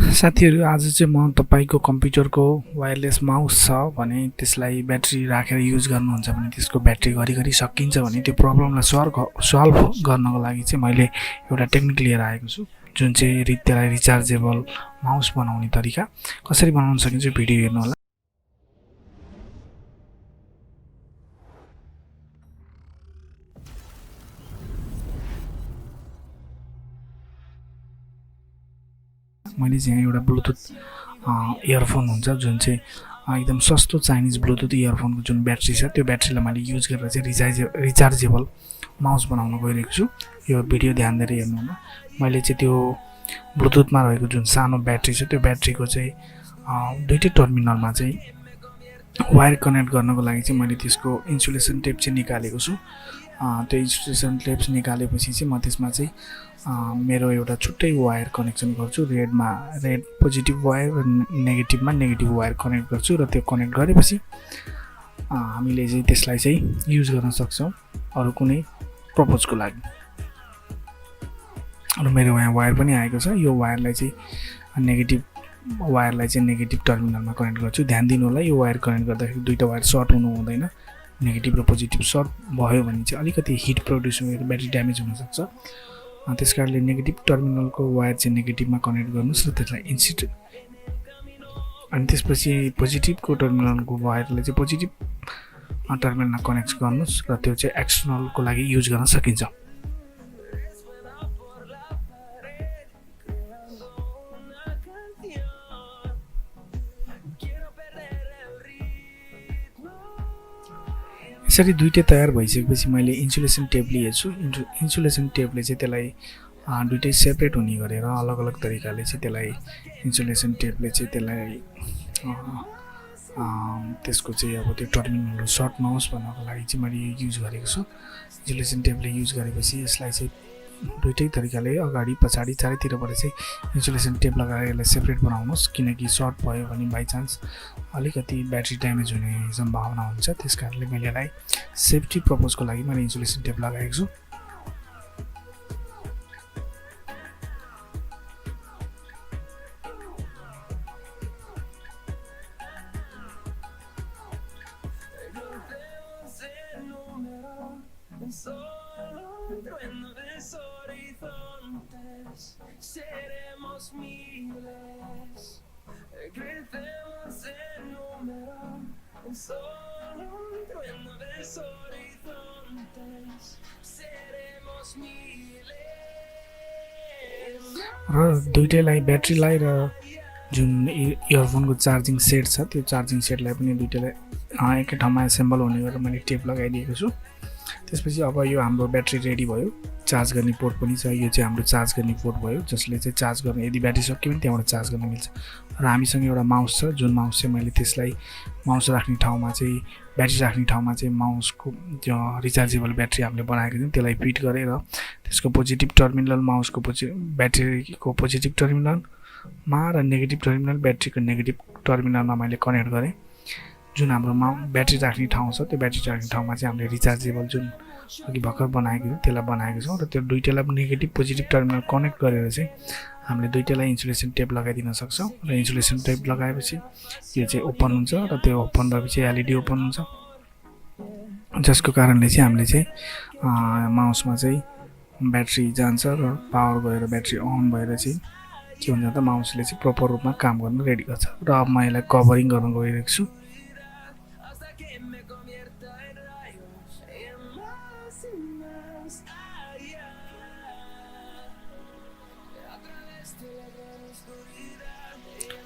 साथीहरू आज चाहिँ म तपाईँको कम्प्युटरको वायरलेस माउस छ भने त्यसलाई ब्याट्री राखेर युज गर्नुहुन्छ भने त्यसको ब्याट्री घरिघरि सकिन्छ भने त्यो प्रब्लमलाई सल्भ गर्नको लागि चाहिँ मैले एउटा टेक्निक लिएर आएको छु जुन चाहिँ त्यसलाई रिचार्जेबल माउस बनाउने तरिका कसरी बनाउन सकिन्छ भिडियो हेर्नु होला। मैले चाहिँ एउटा ब्लुटुथ इयरफोन हुन्छ जुन चाहिँ एकदम सस्तो चाइनिज ब्लुटुथ इयरफोनको जुन ब्याट्री छ त्यो ब्याट्रीलाई मैले युज गरेर चाहिँ रिचार्जेबल माउस बनाउन गइरहेको छु। यो भिडियो ध्यान दिएर हेर्नु होला। मैले चाहिँ त्यो ब्लुटुथमा रहेको जुन सानो ब्याट्री छ त्यो ब्याट्रीको चाहिँ दुईटै टर्मिनलमा चाहिँ वायर कनेक्ट गर्नको लागि चाहिँ मैले त्यसको इन्सुलेसन टेप चाहिँ निकालेको छु। त्यो इन्सुलेसन टेप्स निकालेपछि चाहिँ म त्यसमा चाहिँ मेरो एउटा छुट्टै वायर कनेक्सन गर्छु। रेड पोजिटिभ वायर र नेगेटिभमा नेगेटिभ वायर कनेक्ट गर्छु र त्यो कनेक्ट गरेपछि हामीले चाहिँ त्यसलाई चाहिँ युज गर्न सक्छौँ अरू कुनै पर्पजको लागि। र मेरो यहाँ वायर पनि आएको छ। यो वायरलाई चाहिँ नेगेटिभ टर्मिनलमा कनेक्ट गर्छु। ध्यान दिनु होला यो वायर कनेक्ट गर्दाखेरि दुईटा वायर सर्ट हुनु हुँदैन। नेगेटिभ र पोजिटिभ सर्ट भयो भने चाहिँ अलिकति हिट प्रड्युस गरेर ब्याट्री ड्यामेज हुनसक्छ। त्यसकारणले नेगेटिभ टर्मिनलको वायर चाहिँ नेगेटिभमा कनेक्ट गर्नुहोस् र त्यसलाई अनि त्यसपछि पोजिटिभको टर्मिनलको वायरलाई चाहिँ पोजिटिभ टर्मिनलमा कनेक्ट गर्नुहोस् र त्यो चाहिँ एक्सटर्नलको लागि युज गर्न सकिन्छ। यसरी दुईटै तयार भइसकेपछि मैले इन्सुलेसन टेप लिएको छु। इन्सुलेसन टेपले चाहिँ त्यसलाई दुईटै सेपरेट हुने गरेर अलग अलग तरिकाले चाहिँ त्यसलाई इन्सुलेसन टेपले चाहिँ त्यसलाई त्यसको चाहिँ अब त्यो टर्मिनल सर्ट नहोस् भन्नको लागि चाहिँ मैले युज गरेको छु। इन्सुलेसन टेपले युज गरेपछि यसलाई चाहिँ दुईटै तरिकाले अगाडि पछाडि चारैतिरबाट चाहिँ इन्सुलेसन टेप लगाएर यसलाई सेपरेट बनाउनुहोस् किनकि सर्ट भयो भने बाई चान्स अलिकति ब्याट्री ड्यामेज हुने सम्भावना हुन्छ। त्यस कारणले मैले यसलाई सेफ्टी पर्पजको लागि मैले इन्सुलेसन टेप लगाएको छु। Seremos miles, crecemos en número, en solo un trueno de horizontes. Seremos miles. र दुईटैलाई ब्याट्रीलाई र जुन इयरफोनको चार्जिङ सेट छ त्यो चार्जिङ सेटलाई पनि दुईटैलाई एकै ठाउँमा एसेम्बल हुने गरेर मैले टेप लगाइदिएको छु। त्यसपछि अब यो हाम्रो ब्याट्री रेडी भयो। चार्ज गर्ने पोर्ट पनि छ। यो चाहिँ हाम्रो चार्ज गर्ने पोर्ट भयो जसले चाहिँ चार्ज गर्ने यदि ब्याट्री सकियो भने त्यहाँबाट चार्ज गर्न मिल्छ। र हामीसँग एउटा माउस छ जुन माउस चाहिँ मैले त्यसलाई माउस राख्ने ठाउँमा चाहिँ ब्याट्री राख्ने ठाउँमा चाहिँ माउसको जो रिचार्जेबल ब्याट्री हामीले बनाएको थियौँ त्यसलाई फिट गरेर त्यसको पोजिटिभ टर्मिनल माउसको ब्याट्रीको पोजिटिभ टर्मिनलमा र नेगेटिभ टर्मिनल ब्याट्रीको नेगेटिभ टर्मिनलमा मैले कनेक्ट गरेँ। जुन हाम्रो ब्याट्री राख्ने ठाउँ छ त्यो ब्याट्री राख्ने ठाउँमा चाहिँ हामीले रिचार्जेबल जुन अघि भर्खर बनाएको थियौँ त्यसलाई बनाएको छौँ र त्यो दुईटैलाई नेगेटिभ पोजिटिभ टर्मिनल कनेक्ट गरेर चाहिँ हामीले दुईटैलाई इन्सुलेसन टेप लगाइदिन सक्छौँ। र इन्सुलेसन टेप लगाएपछि यो चाहिँ ओपन हुन्छ र त्यो ओपन भएपछि एलइडी ओपन हुन्छ जसको कारणले चाहिँ हामीले चाहिँ माउसमा चाहिँ ब्याट्री जान्छ र पावर गएर ब्याट्री अन भएर चाहिँ के हुन्छ त माउसले चाहिँ प्रपर रूपमा काम गर्न रेडी गर्छ। र अब म यसलाई कभरिङ गर्न गइरहेको छु।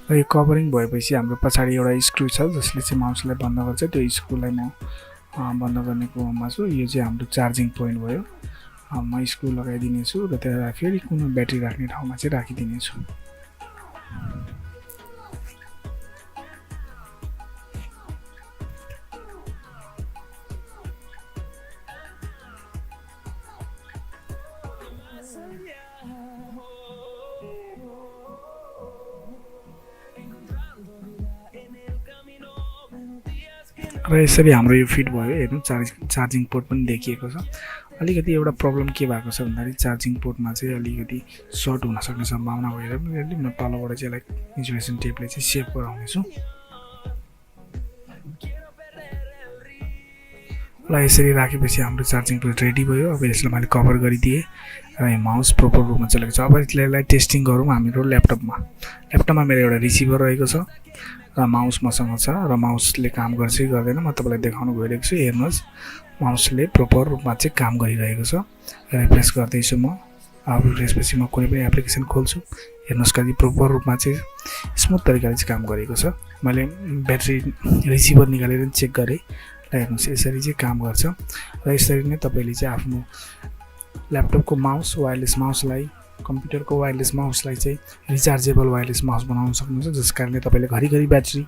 र यो कभरिङ भएपछि हाम्रो पछाडि एउटा स्क्रु छ जसले चाहिँ माउसलाई बन्द गर्छ। त्यो स्क्रुलाई म बन्द गर्ने क्रममा छु। यो चाहिँ हाम्रो चार्जिङ पोइन्ट भयो। म स्क्रु लगाइदिनेछु र त्यसलाई फेरि कुनै ब्याट्री राख्ने ठाउँमा चाहिँ राखिदिनेछु। र यसरी हाम्रो यो फिट भयो। हेर्नु चार्जिङ पोर्ट पनि देखिएको छ। अलिकति एउटा प्रब्लम के भएको छ भन्दाखेरि चार्जिङ पोर्टमा चाहिँ अलिकति सर्ट हुन सक्ने सम्भावना भएर पनि म तलबाट चाहिँ यसलाई इन्सुलेसन टेपले चाहिँ सेभ गराउनेछु। ल यसरी राखेपछि हाम्रो चार्जिङ पोर्ट रेडी भयो। अब यसलाई मैले कभर गरिदिएँ र यो माउस प्रोपर रूपमा चलेको छ। अब यसलाई टेस्टिङ गरौँ हाम्रो ल्यापटपमा मेरो एउटा रिसिभर रहेको छ र माउस मसँग छ र माउसले काम गर्छ कि गर्दैन म तपाईँलाई देखाउन गइरहेको छु। हेर्नुहोस् माउसले प्रोपर रूपमा चाहिँ काम गरिरहेको छ। रिफ्रेस गर्दैछु म। अब रिफ्रेसपछि म कुनै पनि एप्लिकेसन खोल्छु। हेर्नुहोस् कति प्रोपर रूपमा चाहिँ स्मुथ तरिकाले चाहिँ काम गरेको छ। मैले ब्याट्री रिसिभर निकालेर चेक गरेँ र हेर्नुहोस् यसरी चाहिँ काम गर्छ र यसरी नै तपाईँले चाहिँ आफ्नो ल्यापटपको माउस वायरलेस माउसलाई कम्प्युटरको वायरलेस माउसलाई चाहिँ रिचार्जेबल वायरलेस माउस बनाउन सक्नुहुन्छ, जस कारणले तपाईँले घरिघरि ब्याट्री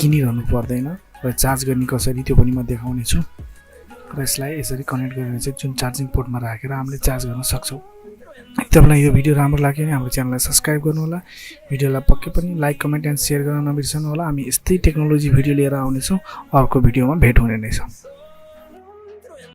किनिरहनु पर्दैन र चार्ज गर्ने कसरी त्यो पनि म देखाउने छु। र यसलाई यसरी कनेक्ट गरेर चाहिँ जुन चार्जिङ पोर्टमा राखेर हामीले चार्ज गर्न सक्छौँ। तपाईँलाई यो भिडियो राम्रो लाग्यो भने हाम्रो च्यानललाई सब्सक्राइब गर्नुहोला, भिडियोलाई पक्कै पनि लाइक कमेन्ट एन्ड सेयर गर्न नबिर्सनु होला। हामी यस्तै टेक्नोलोजी भिडियो लिएर आउनेछौँ। अर्को भिडियोमा भेट हुने नै छ।